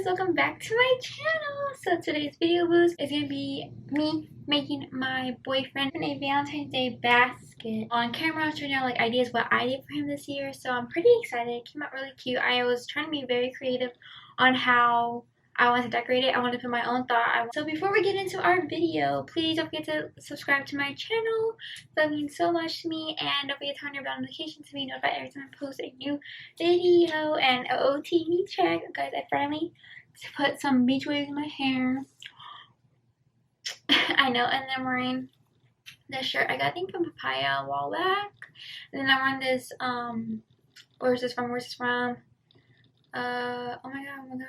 welcome back to my channel. So today's video boost is going to be me making my boyfriend a Valentine's Day basket. On camera I was trying out like ideas what I did for him this year, so I'm pretty excited. It came out really cute. I was trying to be very creative on how I wanted to decorate it. I wanted to put my own thought. So before we get into our video, please don't forget to subscribe to my channel. That means so much to me. And don't forget to turn your bell notifications to be notified every time I post a new video. And OOTD check. Guys, I finally put some beach waves in my hair. I know. And then I'm wearing this shirt I got, I think, from Papaya a while back. And then I'm wearing this, where's this from? Oh my god.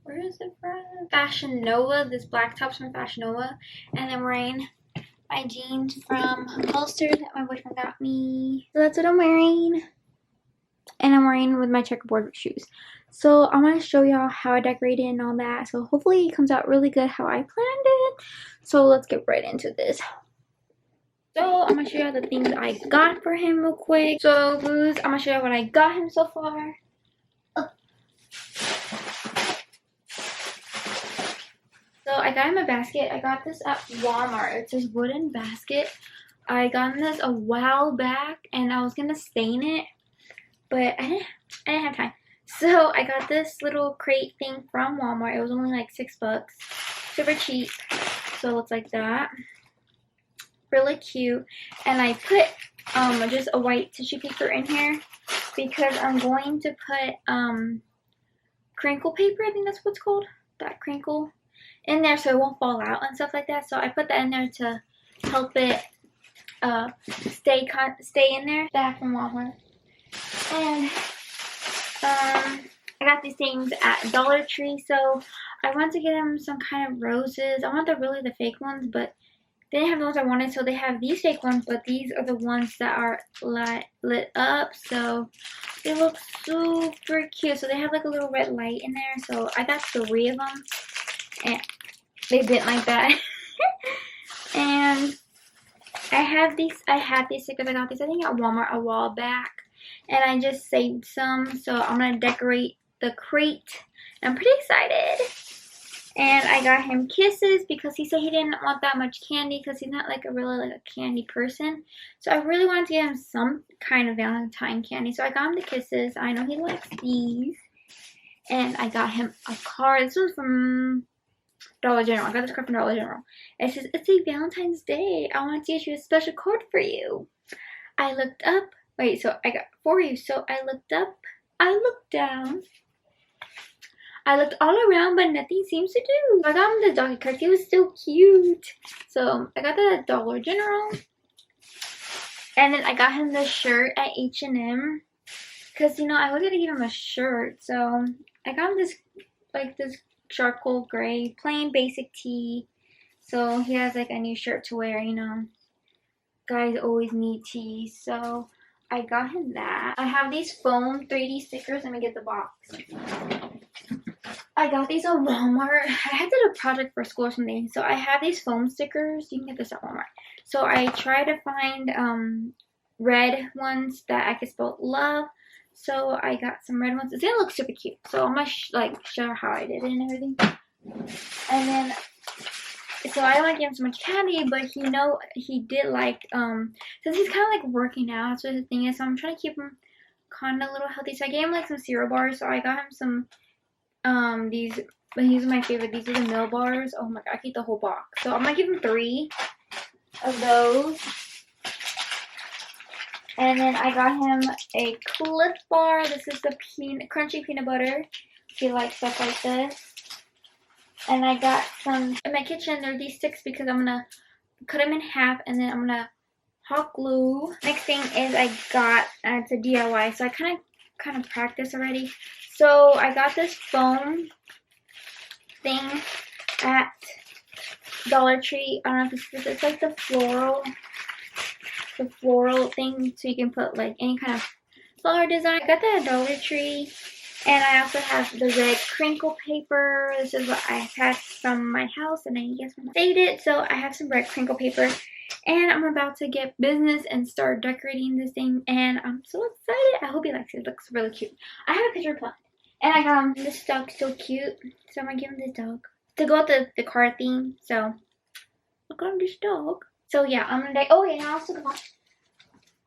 Where is it from? Fashion Nova. This black top's from Fashion Nova. And I'm wearing my jeans from Holster that my boyfriend got me. So that's what I'm wearing. And I'm wearing with my checkerboard shoes. So I want to show y'all how I decorated and all that. So hopefully it comes out really good how I planned it. So let's get right into this. So I'm going to show y'all the things I got for him real quick. So booze, I'm going to show y'all what I got him so far. So I got him a basket. I got this at Walmart. It's this wooden basket. I got this a while back and I was gonna stain it, but I didn't have time. So I got this little crate thing from Walmart. It was only like $6. Super cheap. So it looks like that. Really cute. And I put just a white tissue paper in here because I'm going to put crinkle paper, I think that's what it's called. That crinkle in there so it won't fall out and stuff like that. So I put that in there to help it stay in there. That from Walmart. And I got these things at Dollar Tree. So I wanted to get them some kind of roses. I want the fake ones, but they didn't have the ones I wanted. So they have these fake ones, but these are the ones that are lit up. So they look super cute. So they have like a little red light in there. So I got 3 of them. And they didn't like that. And I had these stickers. I got these I think at Walmart a while back. And I just saved some. So I'm going to decorate the crate. I'm pretty excited. And I got him kisses because he said he didn't want that much candy because he's not like a candy person. So I really wanted to get him some kind of Valentine candy. So I got him the kisses. I know he likes these. And I got him a card. This one's from Dollar General. I got this card from Dollar General. It says, "It's a Valentine's Day. I want to get you a special card for you." I looked up. Wait, so I got for you. So I looked up. I looked down. I looked all around, but nothing seems to do. I got him the doggy card. He was so cute. So I got that at Dollar General. And then I got him the shirt at H&M. Because, you know, I was going to give him a shirt. So I got him this charcoal gray plain basic tee, so he has like a new shirt to wear. You know, guys always need tees, so I got him that. I have these foam 3D stickers. Let me get the box. I got these on Walmart. I had to do a project for school or something, so I have these foam stickers. You can get this at Walmart. So I try to find red ones that I could spell love. So I got some red ones. It's gonna look super cute. So I'm gonna show how I did it and everything. And then, so I don't want to give him so much candy, but he did like since he's kind of like working out. That's what the thing is. So I'm trying to keep him kind of a little healthy. So I gave him like some cereal bars. So I got him some these. But these are my favorite. These are the Mill bars. Oh my god, I keep the whole box. So I'm gonna give him 3 of those. And then I got him a Cliff Bar. This is the crunchy peanut butter. If you like stuff like this. And I got some in my kitchen. There are these sticks because I'm going to cut them in half. And then I'm going to hot glue. Next thing is I got, it's a DIY. So I kind of practiced already. So I got this foam thing at Dollar Tree. I don't know if it's like the floral thing, so you can put like any kind of flower design. I got that at Dollar Tree. And I also have the red crinkle paper. This is what I had from my house, and I guess I saved it. So I have some red crinkle paper. And I'm about to get business and start decorating this thing. And I'm so excited. I hope you like it. It looks really cute. I have a picture planned. And I got this dog so cute. So I'm gonna give him this dog. To go with the car theme. So look at this dog. So yeah, I'm gonna oh yeah, I also got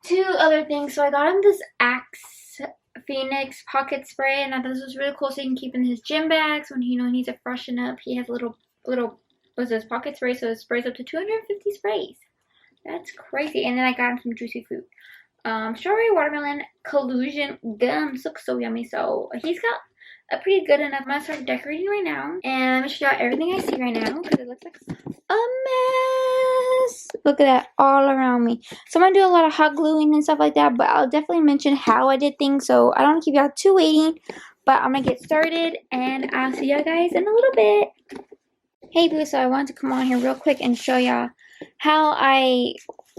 2 other things. So I got him this Axe Phoenix pocket spray, and I thought this was really cool so he can keep in his gym bags when he needs to freshen up. He has a little what's this, pocket spray, so it sprays up to 250 sprays. That's crazy. And then I got him some juicy fruit. Strawberry watermelon collusion gums look so yummy. So he's got a pretty good enough. I'm gonna start decorating right now, and I'm gonna show you everything I see right now because it looks like a mess. Look at that all around me. So I'm gonna do a lot of hot gluing and stuff like that, but I'll definitely mention how I did things, so I don't want to keep y'all too waiting. But I'm gonna get started, and I'll see y'all guys in a little bit. Hey boo, so I wanted to come on here real quick and show y'all how I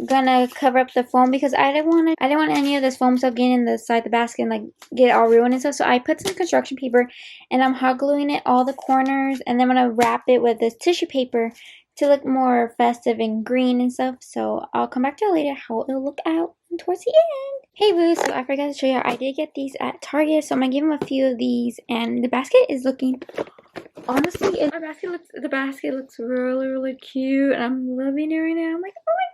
gonna cover up the foam, because I didn't want any of this foam stuff getting in the side of the basket and like get it all ruined and stuff. So I put some construction paper and I'm hot gluing it all the corners, and then I'm gonna wrap it with this tissue paper to look more festive and green and stuff. So I'll come back to it later how it'll look out towards the end. Hey boo, so I forgot to show you, I did get these at Target, so I'm gonna give them a few of these, and the basket is looking, honestly, the basket looks really cute, and I'm loving it right now. I'm like, oh my god.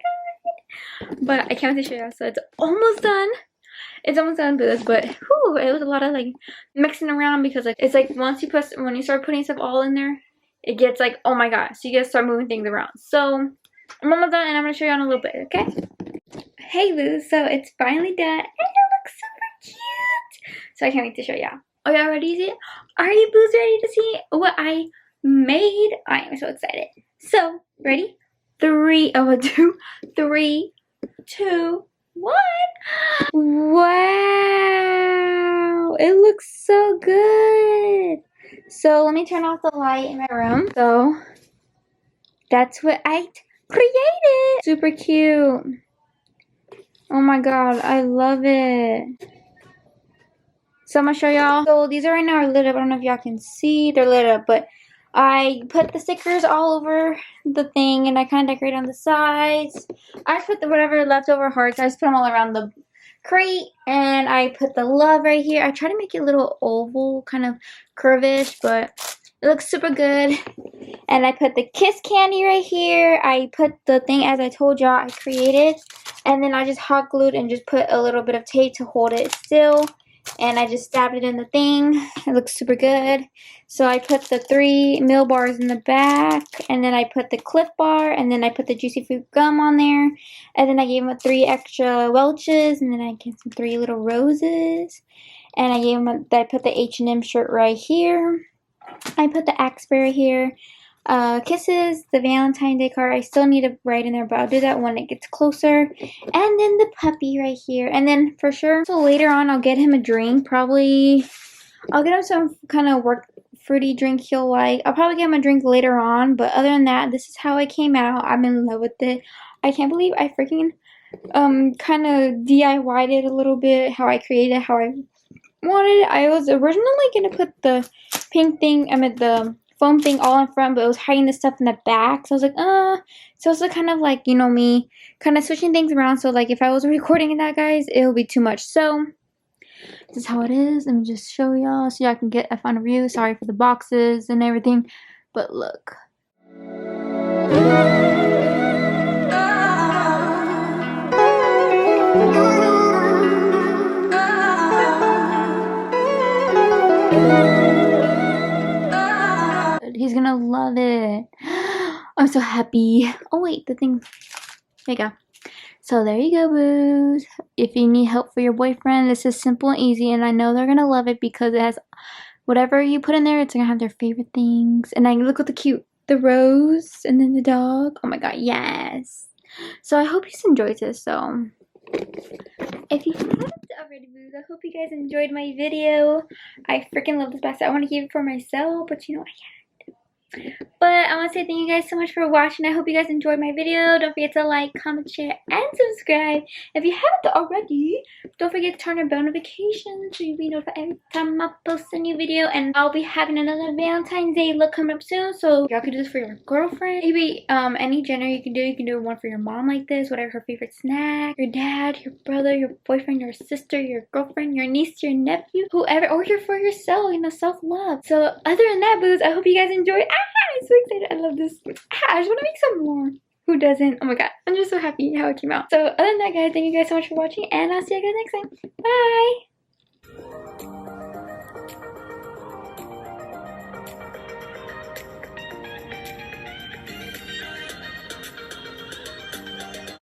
But I can't wait to show you, so it's almost done. It's almost done, but whew, it was a lot of like mixing around, because like it's like when you start putting stuff all in there, it gets like, oh my god, so you gotta start moving things around. So I'm almost done, and I'm gonna show you in a little bit, okay? Hey boo, so it's finally done, and it looks super cute. So I can't wait to show y'all. Are y'all ready to see it? Are you boos ready to see what I made? I am so excited. So, ready? 3, 2, 1. Wow! It looks so good. So let me turn off the light in my room. So that's what I created. Super cute. Oh my god, I love it. So I'm gonna show y'all. So these are right now lit up. I don't know if y'all can see. They're lit up, but I put the stickers all over the thing, and I kind of decorate on the sides. I put the whatever leftover hearts. I just put them all around the crate, and I put the love right here. I try to make it a little oval, kind of curvish, but it looks super good. And I put the kiss candy right here. I put the thing, as I told y'all, I created. And then I just hot glued and just put a little bit of tape to hold it still. And I just stabbed it in the thing. It looks super good. So I put the 3 meal bars in the back. And then I put the Cliff Bar. And then I put the Juicy Fruit Gum on there. And then I gave him 3 extra Welches. And then I gave him 3 little roses. And I gave him I put the H&M shirt right here. I put the Axe Spray right here. Kisses, the Valentine's Day card. I still need to write in there, but I'll do that when it gets closer. And then the puppy right here. And then for sure, so later on, I'll get him a drink. Probably, I'll get him some kind of fruity drink he'll like. I'll probably get him a drink later on. But other than that, this is how I came out. I'm in love with it. I can't believe I freaking kind of DIY'd it a little bit. How I created it, how I wanted it. I was originally going to put the pink thing, the foam thing all in front, but it was hiding the stuff in the back. So I was like, so it's kind of like, you know, me kind of switching things around. So like if I was recording that, guys, it would be too much. So this is how it is. Let me just show y'all so y'all can get a final view. Sorry for the boxes and everything, but look. He's gonna love it. I'm so happy. Oh wait, the thing. There you go. So there you go, boos. If you need help for your boyfriend, this is simple and easy, and I know they're gonna love it because it has whatever you put in there. It's gonna have their favorite things. And I look at the rose, and then the dog. Oh my god, yes. So I hope you enjoyed this. So if you haven't already, boos, I hope you guys enjoyed my video. I freaking love this basket. I want to keep it for myself, but you know I can't. But I want to say thank you guys so much for watching. I hope you guys enjoyed my video. Don't forget to like, comment, share, and subscribe. If you haven't already, don't forget to turn on bell notifications so you'll be notified every time I post a new video. And I'll be having another Valentine's Day look coming up soon. So y'all can do this for your girlfriend. Maybe any gender you can do. You can do one for your mom like this, whatever her favorite snack, your dad, your brother, your boyfriend, your sister, your girlfriend, your niece, your nephew, whoever, or you're for yourself, you know, self-love. So other than that, booze, I hope you guys enjoy. I'm so excited. I love this. I just want to make some more. Who doesn't? Oh my god. I'm just so happy how it came out. So other than that, guys, thank you guys so much for watching, and I'll see you guys next time. Bye!